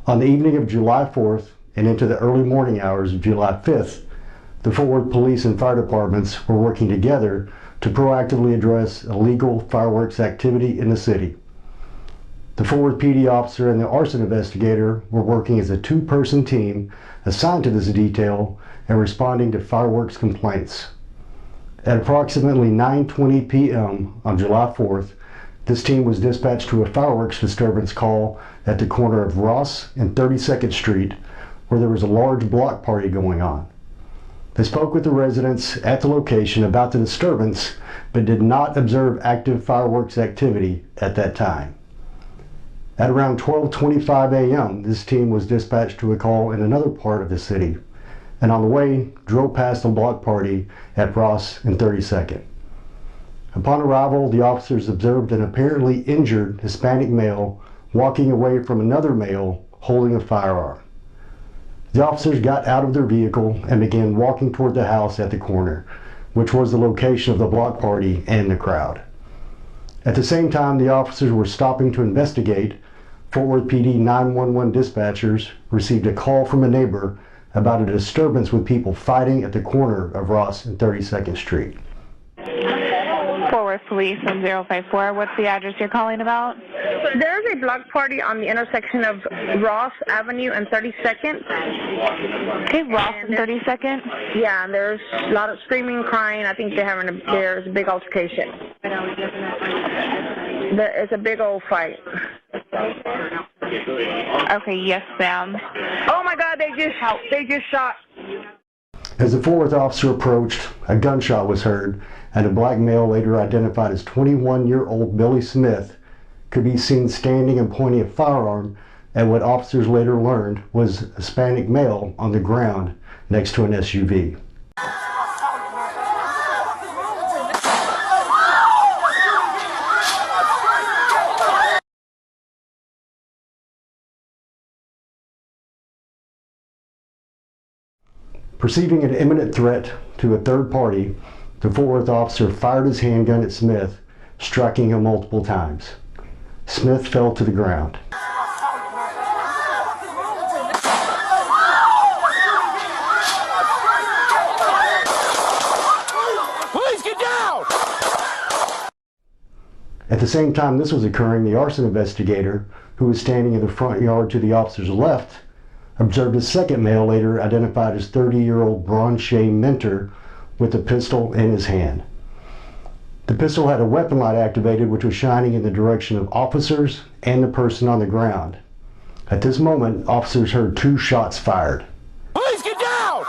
On the evening of July 4th and into the early morning hours of July 5th, the Fort Worth Police and Fire Departments were working together to proactively address illegal fireworks activity in the city. The Fort Worth PD officer and the arson investigator were working as a two-person team assigned to this detail and responding to fireworks complaints. At approximately 9:20 p.m. on July 4th, this team was dispatched to a fireworks disturbance call at the corner of Ross and 32nd Street, where there was a large block party going on. They spoke with the residents at the location about the disturbance, but did not observe active fireworks activity at that time. At around 12:25 a.m., this team was dispatched to a call in another part of the city, and on the way, drove past the block party at Ross and 32nd. Upon arrival, the officers observed an apparently injured Hispanic male walking away from another male holding a firearm. The officers got out of their vehicle and began walking toward the house at the corner, which was the location of the block party and the crowd. At the same time the officers were stopping to investigate, Fort Worth PD 911 dispatchers received a call from a neighbor about a disturbance with people fighting at the corner of Ross and 32nd Street. Fort Worth Police 1054, what's the address you're calling about? There's a block party on the intersection of Ross Avenue and 32nd. Okay, Ross and 32nd? Yeah, there's a lot of screaming, crying. I think there's a big altercation. It's a big old fight. Okay, yes, ma'am. Oh my God, they just shot. As the Fort Worth officer approached, a gunshot was heard, and a black male later identified as 21-year-old Billy Smith could be seen standing and pointing a firearm at what officers later learned was a Hispanic male on the ground next to an SUV. Perceiving an imminent threat to a third party, the Fort Worth officer fired his handgun at Smith, striking him multiple times. Smith fell to the ground. Please get down! At the same time this was occurring, the arson investigator, who was standing in the front yard to the officer's left, observed a second male later identified as 30-year-old Bronche Mentor with a pistol in his hand. The pistol had a weapon light activated which was shining in the direction of officers and the person on the ground. At this moment, officers heard 2 shots fired. Please get down!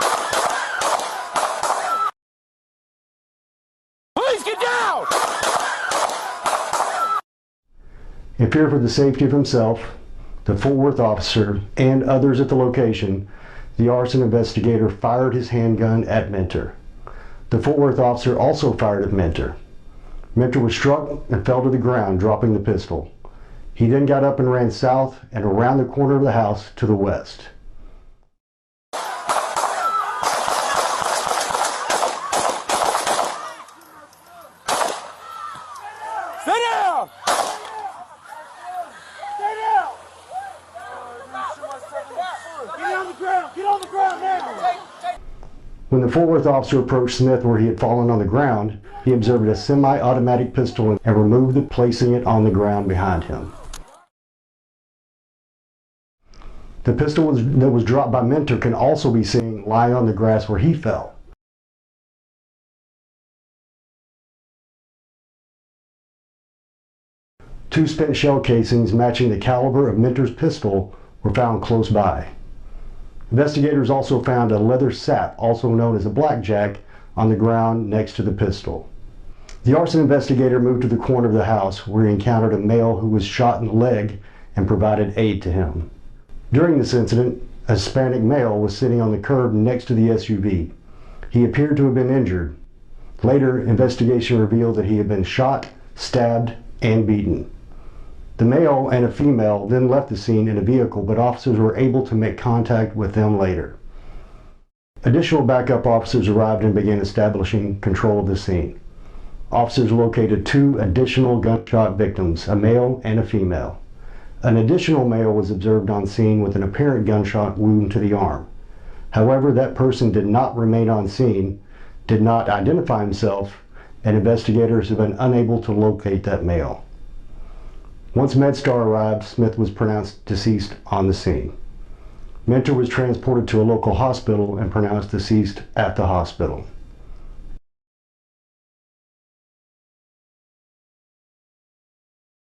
Please get down! In fear for the safety of himself, the Fort Worth officer, and others at the location, the arson investigator fired his handgun at Mentor. The Fort Worth officer also fired at Mentor. Mentor was struck and fell to the ground, dropping the pistol. He then got up and ran south and around the corner of the house to the west. Sit down! Get on the ground now! When the Fort Worth officer approached Smith where he had fallen on the ground, he observed a semi-automatic pistol and removed it, placing it on the ground behind him. The pistol that was dropped by Mentor can also be seen lying on the grass where he fell. Two spent shell casings matching the caliber of Mentor's pistol were found close by. Investigators also found a leather sap, also known as a blackjack, on the ground next to the pistol. The arson investigator moved to the corner of the house where he encountered a male who was shot in the leg and provided aid to him. During this incident, a Hispanic male was sitting on the curb next to the SUV. He appeared to have been injured. Later, investigation revealed that he had been shot, stabbed, and beaten. The male and a female then left the scene in a vehicle, but officers were able to make contact with them later. Additional backup officers arrived and began establishing control of the scene. Officers located 2 additional gunshot victims, a male and a female. An additional male was observed on scene with an apparent gunshot wound to the arm. However, that person did not remain on scene, did not identify himself, and investigators have been unable to locate that male. Once MedStar arrived, Smith was pronounced deceased on the scene. Mentor was transported to a local hospital and pronounced deceased at the hospital.